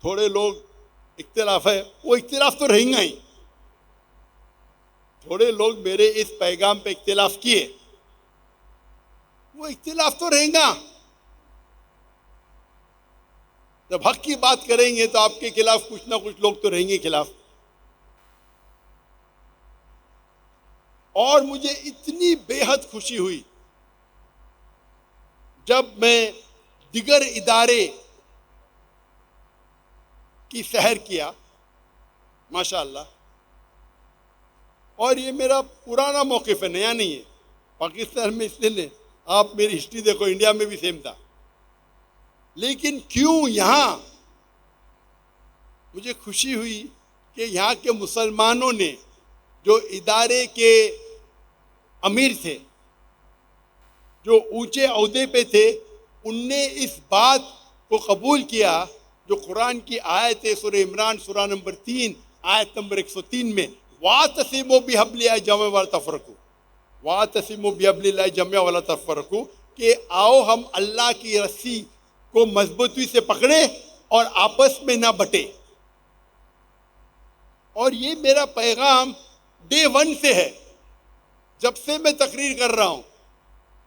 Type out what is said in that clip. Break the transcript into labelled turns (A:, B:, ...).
A: थोड़े लोग इख्तिलाफ है, वो इख्तिलाफ तो रहेगा ही। थोड़े लोग मेरे इस पैगाम पे इख्तिलाफ किए, वो इख्तिलाफ तो रहेगा। जब हक की बात करेंगे तो आपके खिलाफ कुछ ना कुछ लोग तो रहेंगे खिलाफ। और मुझे इतनी बेहद खुशी हुई जब मैं दिगर इदारे की सैर किया, माशाअल्लाह। और ये मेरा पुराना मौक़िफ़ है, नया नहीं है। पाकिस्तान में इसलिए आप मेरी हिस्ट्री देखो, इंडिया में भी सेम था, लेकिन क्यों यहाँ मुझे खुशी हुई कि यहाँ के मुसलमानों ने, जो इदारे के अमीर थे, जो ऊंचे ओहदे पे थे, उनने इस बात को कबूल किया जो कुरान की आयत है, सूरह इमरान सूरह नंबर 3 आयत नंबर 103 में, वातसिमू बिहब्लिल्लाहि जमिअन वला तफरकू, वातसिमू बिहब्लिल्लाहि जमिअन वला तफरकू, कि आओ हम अल्लाह की रस्सी को मजबूती से पकड़े और आपस में ना बटे। और ये मेरा पैगाम डे 1 से है, जब से मैं तकरीर कर रहा हूँ।